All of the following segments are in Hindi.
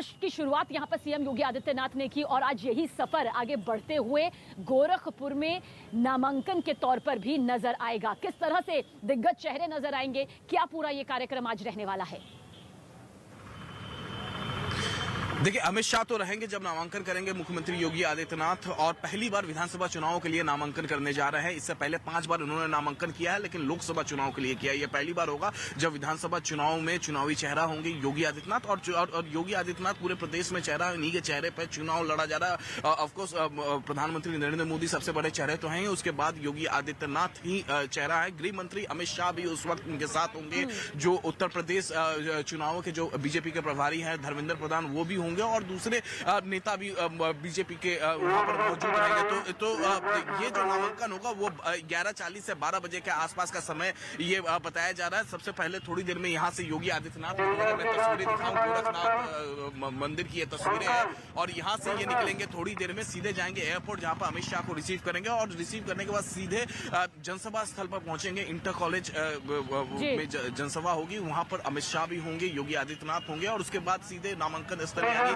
सफर की शुरुआत यहां पर सीएम योगी आदित्यनाथ ने की और आज यही सफर आगे बढ़ते हुए गोरखपुर में नामांकन के तौर पर भी नजर आएगा। किस तरह से दिग्गज चेहरे नजर आएंगे, क्या पूरा ये कार्यक्रम आज रहने वाला है? देखिए, अमित शाह तो रहेंगे जब नामांकन करेंगे मुख्यमंत्री योगी आदित्यनाथ, और पहली बार विधानसभा चुनाव के लिए नामांकन करने जा रहे हैं। इससे पहले 5 बार उन्होंने नामांकन किया है, लेकिन लोकसभा चुनाव के लिए किया। यह पहली बार होगा जब विधानसभा चुनाव में चुनावी चेहरा होंगे योगी आदित्यनाथ, और योगी आदित्यनाथ पूरे प्रदेश में चेहरा, इन्हीं के चेहरे पर चुनाव लड़ा जा रहा है। ऑफकोर्स प्रधानमंत्री नरेंद्र मोदी सबसे बड़े चेहरे तो हैं, उसके बाद योगी आदित्यनाथ ही चेहरा है। गृह मंत्री अमित शाह भी उस वक्त उनके साथ होंगे। जो उत्तर प्रदेश चुनावों के जो बीजेपी के प्रभारी हैं धर्मेंद्र प्रधान, वो भी होंगे, और दूसरे नेता भी बीजेपी के वहां पर मौजूद रहेंगे। तो ये जो नामांकन होगा वो 11:40 से 12 बजे के आसपास का समय ये बताया जा रहा है। सबसे पहले थोड़ी देर में यहाँ से योगी आदित्यनाथ, मैं तस्वीरें दिखाऊं, गोरखनाथ मंदिर की ये तस्वीरें हैं, और यहाँ से ये निकलेंगे थोड़ी देर में, सीधे जाएंगे एयरपोर्ट जहाँ पर अमित शाह को रिसीव करेंगे, और रिसीव करने के बाद सीधे जनसभा स्थल पर पहुंचेंगे। इंटर कॉलेज में जनसभा होगी, वहां पर अमित शाह भी होंगे, योगी आदित्यनाथ होंगे, और उसके बाद सीधे नामांकन स्थल यानी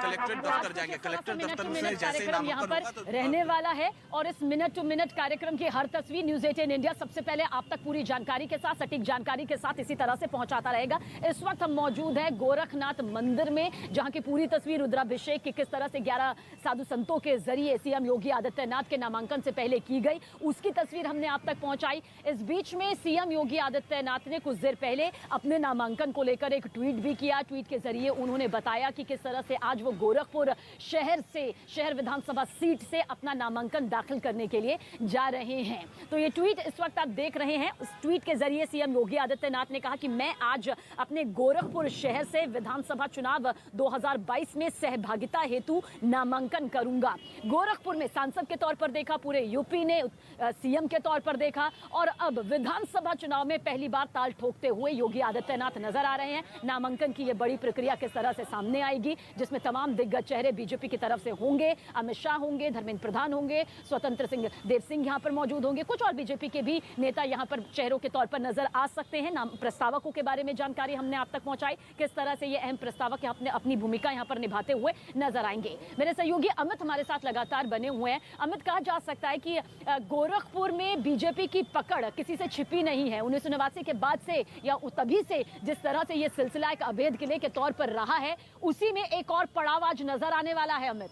कलेक्ट्रेट दफ्तर जाएंगे। कलेक्ट्रेट दफ्तर में जैसे ही नामांकन होगा तो रहने वाला है, और इस मिनट टू मिनट कार्यक्रम की हर तस्वीर न्यूज 18 इंडिया सबसे पहले आप तक पूरी जानकारी के साथ, सटीक जानकारी के साथ इसी तरह से पहुंचाता रहेगा। इस वक्त हम मौजूद है गोरखनाथ मंदिर में, जहां की पूरी तस्वीर रुद्राभिषेक की किस तरह से 11 साधु संतों के जरिए सीएम योगी आदित्यनाथ के नामांकन से पहले की गई, उसकी तस्वीर हमने आप तक पहुंचाई। इस बीच में सीएम योगी आदित्यनाथ ने कुछ देर पहले अपने नामांकन को लेकर एक ट्वीट भी किया। ट्वीट के जरिए उन्होंने बताया कि किस तरह से आज वो गोरखपुर शहर विधानसभा सीट से अपना नामांकन दाखिल करने के लिए जा रहे हैं। तो ये ट्वीट इस वक्त आप देख रहे हैं। उस ट्वीट के जरिए सीएम योगी आदित्यनाथ ने कहा कि मैं आज अपने गोरखपुर शहर से विधानसभा चुनाव 2022 में सहभागिता हेतु नामांकन करूंगा। गोरखपुर में सांसद के तौर पर देखा, पूरे यूपी ने सीएम के तौर पर देखा, और अब विधानसभा चुनाव में पहली बार ताल ठोकते हुए योगी आदित्यनाथ नजर आ रहे हैं। नामांकन की यह बड़ी प्रक्रिया किस तरह से सामने आएगी, जिसमें तमाम दिग्गज चेहरे बीजेपी की तरफ से होंगे। अमित शाह होंगे, धर्मेंद्र प्रधान होंगे, स्वतंत्र सिंह देव सिंह यहां पर मौजूद होंगे, कुछ और बीजेपी के भी नेता यहां पर चेहरों के तौर पर नजर आ सकते हैं। नाम प्रस्तावकों के बारे में जानकारी हमने आप तक पहुंचाई, किस तरह से ये अहम प्रस्तावक अपनी भूमिका यहां पर निभाते हुए नजर आएंगे। मेरे सहयोगी अमित हमारे साथ लगातार बने हुए हैं। अमित, कहा जा सकता है कि गोरखपुर में बीजेपी की पकड़ किसी से छिपी नहीं है। 1989 के बाद से या तभी से जिस तरह से ये सिलसिला एक अवैध किले के तौर पर रहा है, उसी में एक और पड़ाव आज नजर आने वाला है। अमित,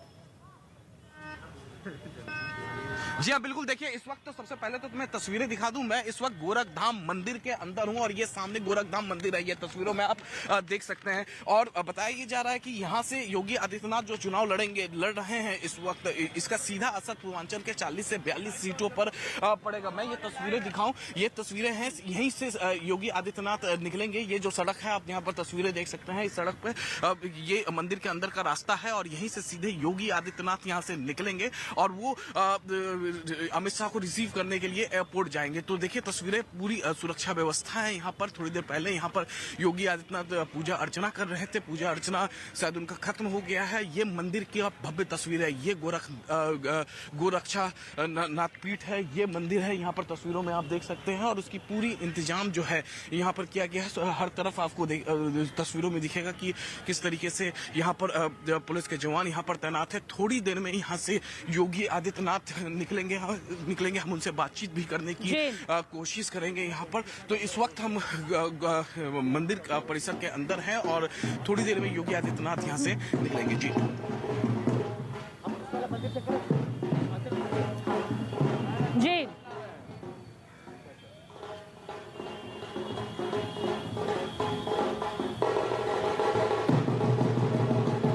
जी हाँ, बिल्कुल। देखिए, इस वक्त तो सबसे पहले तो तुम्हें तस्वीरें दिखा दूं। मैं इस वक्त गोरखधाम मंदिर के अंदर हूं, और ये सामने गोरखधाम मंदिर है, ये तस्वीरों में आप देख सकते हैं। और बताया जा रहा है कि यहाँ से योगी आदित्यनाथ जो चुनाव लड़ रहे हैं इस वक्त, इसका सीधा असर पूर्वांचल के 40 से 42 सीटों पर पड़ेगा। मैं ये तस्वीरें दिखाऊं, ये तस्वीरें हैं, यहीं से योगी आदित्यनाथ निकलेंगे। ये जो सड़क है, आप यहाँ पर तस्वीरें देख सकते हैं, इस सड़क पर ये मंदिर के अंदर का रास्ता है, और यहीं से सीधे योगी आदित्यनाथ यहाँ से निकलेंगे, और वो अमित शाह को रिसीव करने के लिए एयरपोर्ट जाएंगे। तो देखिए तस्वीरें, पूरी सुरक्षा व्यवस्था है यहाँ पर। थोड़ी देर पहले यहाँ पर योगी आदित्यनाथ पूजा अर्चना कर रहे थे, पूजा अर्चना शायद उनका खत्म हो गया है। ये मंदिर की भव्य तस्वीर है, ये गोरक्षा नाथ पीठ है, ये मंदिर है, यहाँ पर तस्वीरों में आप देख सकते हैं। और उसकी पूरी इंतजाम जो है यहाँ पर किया गया है। हर तरफ आपको तस्वीरों में दिखेगा कि किस तरीके से यहाँ पर पुलिस के जवान यहाँ पर तैनात है। थोड़ी देर में यहाँ से योगी आदित्यनाथ निकलेंगे, हम उनसे बातचीत भी करने की कोशिश करेंगे यहाँ पर। तो इस वक्त हम मंदिर परिसर के अंदर हैं, और थोड़ी देर में योगी आदित्यनाथ यहाँ से निकलेंगे। जी जी,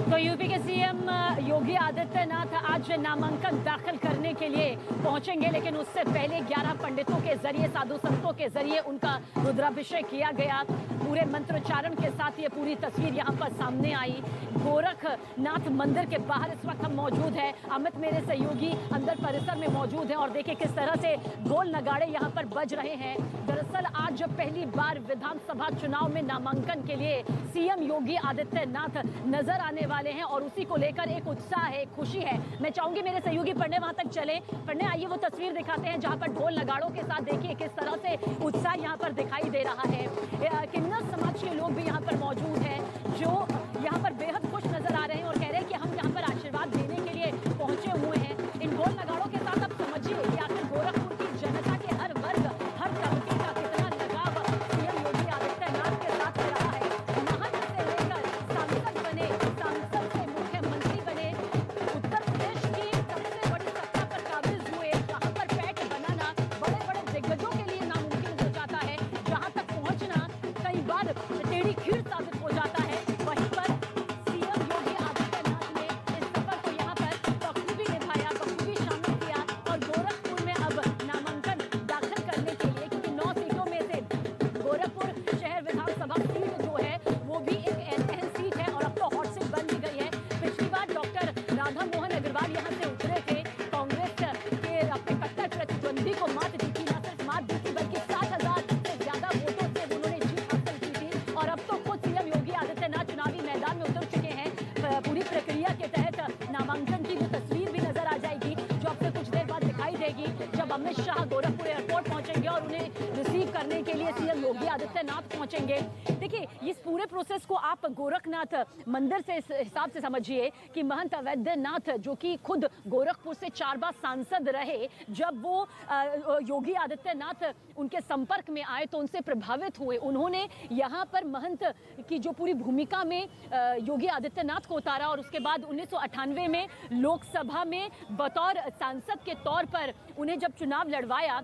तो यूपी के सीएम योगी आदित्यनाथ आज नामांकन दाखिल करने के लिए पहुंचेंगे, लेकिन उससे पहले 11 पंडितों के जरिए, साधु संतों के जरिए उनका रुद्राभिषेक किया गया। पूरे मंत्रोच्चारण के साथ ये पूरी तस्वीर यहाँ पर सामने आई। गोरखनाथ मंदिर के बाहर इस वक्त हम मौजूद हैं। अमित मेरे सहयोगी अंदर परिसर में मौजूद हैं, और देखिए किस तरह से ढोल नगाड़े यहाँ पर बज रहे हैं। दरअसल आज पहली बार विधानसभा चुनाव में नामांकन के लिए सीएम योगी आदित्यनाथ नजर आने वाले हैं, और उसी को लेकर एक उत्साह है, खुशी है। मैं चाहूंगी मेरे सहयोगी पढ़ने वहां तक चले। पढ़ने आइए, वो तस्वीर दिखाते हैं जहां पर ढोल नगाड़ों के साथ देखिए किस तरह से उत्साह यहाँ पर दिखाई दे रहा है। किन्नर समाज के लोग भी यहाँ पर मौजूद हैं, जो यहाँ पर बेहद खुश करने के लिए सीएम योगी आदित्यनाथ पहुंचेंगे। देखिए, इस पूरे प्रोसेस को आप गोरखनाथ मंदिर से इस हिसाब से समझिए कि महंत अवैधनाथ, जो कि खुद गोरखपुर से 4 बार सांसद रहे, जब वो योगी आदित्यनाथ उनके संपर्क में आए तो उनसे प्रभावित हुए। उन्होंने यहाँ पर महंत की जो पूरी भूमिका में योगी आदित्यनाथ को उतारा और उसके बाद 1998 में लोकसभा में बतौर सांसद के तौर पर उन्हें जब चुनाव लड़वाया,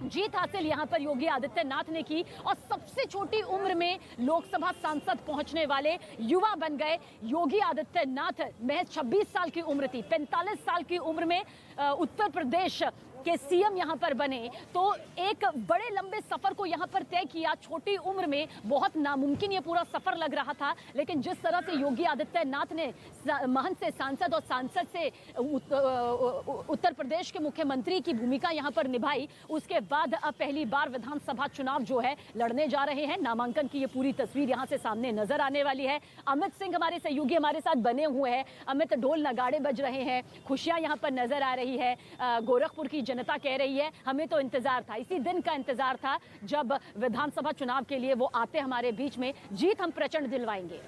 जीत हासिल यहाँ पर योगी आदित्यनाथ ने की और सबसे छोटी उम्र में लोकसभा सांसद पहुंचने वाले युवा बन गए योगी आदित्यनाथ। महज 26 साल की उम्र थी, 45 साल की उम्र में उत्तर प्रदेश के सीएम यहाँ पर बने, तो एक बड़े लंबे सफर को यहाँ पर तय किया। छोटी उम्र में बहुत नामुमकिन ये पूरा सफर लग रहा था, लेकिन जिस तरह से योगी आदित्यनाथ ने महंत से सांसद और सांसद से उत्तर प्रदेश के मुख्यमंत्री की भूमिका यहाँ पर निभाई, उसके बाद अब पहली बार विधानसभा चुनाव जो है लड़ने जा रहे हैं। नामांकन की ये पूरी तस्वीर यहाँ से सामने नजर आने वाली है। अमित सिंह हमारे सहयोगी हमारे साथ बने हुए हैं। अमित, ढोल नगाड़े बज रहे हैं, खुशियां यहाँ पर नजर आ रही है। गोरखपुर की जनता कह रही है हमें तो इंतजार था, इसी दिन का इंतजार था जब विधानसभा चुनाव के लिए वो आते हमारे बीच में, जीत हम प्रचंड दिलवाएंगे।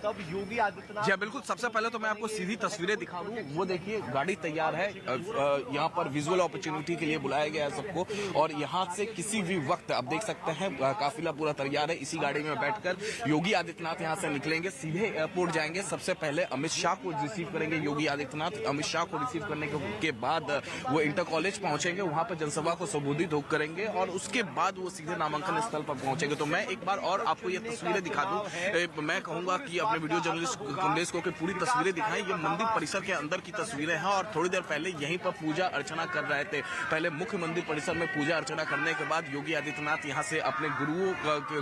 तब योगी आदित्यनाथ जी बिल्कुल, सबसे पहले तो मैं आपको सीधी तस्वीरें दिखा दूं। वो देखिए, गाड़ी तैयार है, यहाँ पर विजुअल अपॉर्चुनिटी के लिए बुलाया गया है सबको, और यहाँ से किसी भी वक्त आप देख सकते हैं काफिला पूरा तैयार है। इसी गाड़ी में बैठकर योगी आदित्यनाथ यहाँ से निकलेंगे, सीधे एयरपोर्ट जाएंगे। सबसे पहले अमित शाह को रिसीव करेंगे योगी आदित्यनाथ। अमित शाह को रिसीव करने के बाद वो इंटर कॉलेज पहुंचेंगे, वहां पर जनसभा को संबोधित करेंगे और उसके बाद वो सीधे नामांकन स्थल पर पहुंचेंगे। तो मैं एक बार और आपको ये तस्वीरें दिखा दूं। मैं कहूंगा कि अपने वीडियो जर्नलिस्ट कमलेश को पूरी तस्वीरें दिखाएं। ये मंदिर परिसर के अंदर की तस्वीरें हैं और थोड़ी देर पहले यहीं पर पूजा अर्चना कर रहे थे। पहले मुख्य मंदिर परिसर में पूजा अर्चना करने के बाद योगी आदित्यनाथ यहाँ से अपने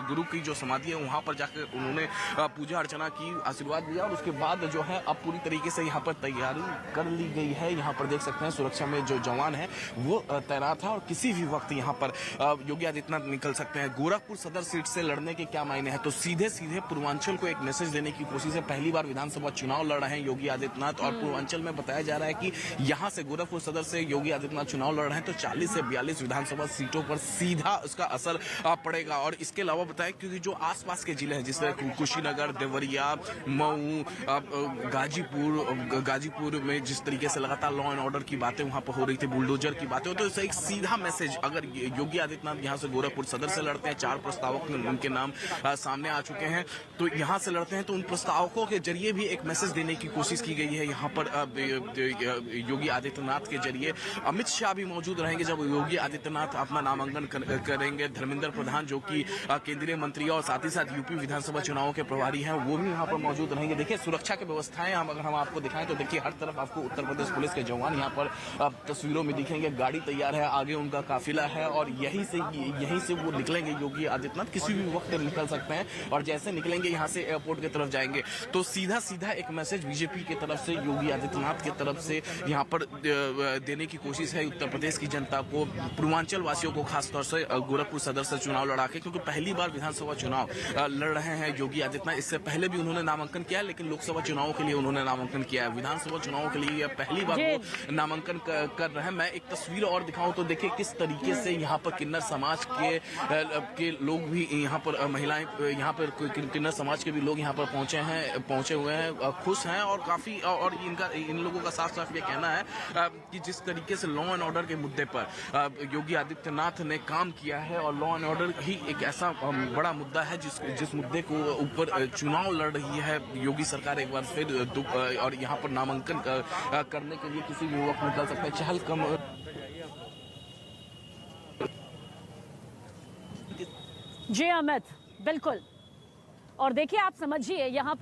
गुरु की जो समाधि है वहां पर जाकर उन्होंने पूजा अर्चना की, आशीर्वाद दिया और उसके बाद जो है अब पूरी तरीके से यहाँ पर तैयारी कर ली गई है। यहाँ पर देख सकते हैं सुरक्षा में जो जवान है वो तैनात है और किसी भी वक्त यहाँ पर योगी आदित्यनाथ निकल सकते हैं। गोरखपुर सदर सीट से लड़ने के क्या मायने हैं, तो सीधे सीधे पूर्वांचल को एक मैसेज देने की कोशिश है। पहली बार विधानसभा चुनाव लड़ रहे हैं योगी आदित्यनाथ और पूर्वांचल में बताया जा रहा है कि यहाँ से गोरखपुर सदर से योगी आदित्यनाथ चुनाव लड़ रहे हैं तो 40 से 42 विधानसभा सीटों पर सीधा उसका असर पड़ेगा। और इसके अलावा बताएं क्योंकि जो आसपास के जिले हैं जिससे कुशीनगर, देवरिया, मऊ, गाजीपुर में जिस तरीके से लगातार लॉ एंड ऑर्डर की बातें वहां पर हो रही थी, बुलडोजर की बातें, तो इससे एक सीधा मैसेज अगर योगी आदित्यनाथ यहाँ से गोरखपुर सदर से लड़ते हैं, 4 प्रस्तावक उनके नाम सामने आ चुके हैं, तो यहाँ से लड़ते हैं तो उन प्रस्तावकों के जरिए भी एक मैसेज देने की कोशिश की गई है। यहाँ पर योगी आदित्यनाथ के जरिए अमित शाह भी मौजूद रहेंगे जब योगी आदित्यनाथ अपना नामांकन करेंगे। धर्मेंद्र प्रधान जो कि केंद्रीय मंत्री और साथ ही साथ यूपी विधानसभा चुनावों के प्रभारी हैं वो भी यहाँ पर मौजूद रहेंगे। देखिए सुरक्षा की व्यवस्थाएं अगर हम आपको दिखाएं तो देखिए हर तरफ आपको उत्तर प्रदेश पुलिस के जवान यहाँ पर तस्वीरों में दिखेंगे। गाड़ी तैयार है, आगे उनका काफिला है और यहीं से वो निकलेंगे। योगी आदित्यनाथ किसी भी वक्त निकल सकते हैं और जैसे निकलेंगे यहाँ से एयरपोर्ट की तरफ जाएंगे तो सीधा एक मैसेज बीजेपी की तरफ से, योगी आदित्यनाथ की तरफ से यहाँ पर देने की कोशिश है उत्तर प्रदेश की जनता को, पूर्वांचल वासियों को, खासतौर से गोरखपुर सदर से चुनाव लड़ा के, क्योंकि पहली बार विधानसभा चुनाव लड़ रहे हैं योगी आदित्यनाथ। इससे पहले भी उन्होंने नामांकन किया है लेकिन लोकसभा चुनावों के लिए उन्होंने नामांकन किया है, विधानसभा चुनावों के लिए पहली बार वो नामांकन कर रहे हैं। मैं एक तस्वीर और दिखाऊं तो देखिए किस तरीके से यहाँ पर किन्नर समाज के लोग भी यहाँ पर, महिलाएं यहाँ पर, किन्नर समाज के भी लोग यहाँ पर पहुंचे हुए हैं, खुश हैं और काफी, और इन लोगों का साफ साफ ये कहना है कि जिस तरीके से लॉ एंड ऑर्डर के मुद्दे पर योगी आदित्यनाथ ने काम किया है और लॉ एंड ऑर्डर ही एक ऐसा बड़ा मुद्दा है जिस मुद्दे को ऊपर चुनाव लड़ रही है योगी सरकार एक बार फिर, और यहाँ पर नामांकन करने के लिए किसी भी वक्त निकल सकते हैं। चहलकदम जी अमित, बिल्कुल। और देखिए आप समझिए यहाँ पर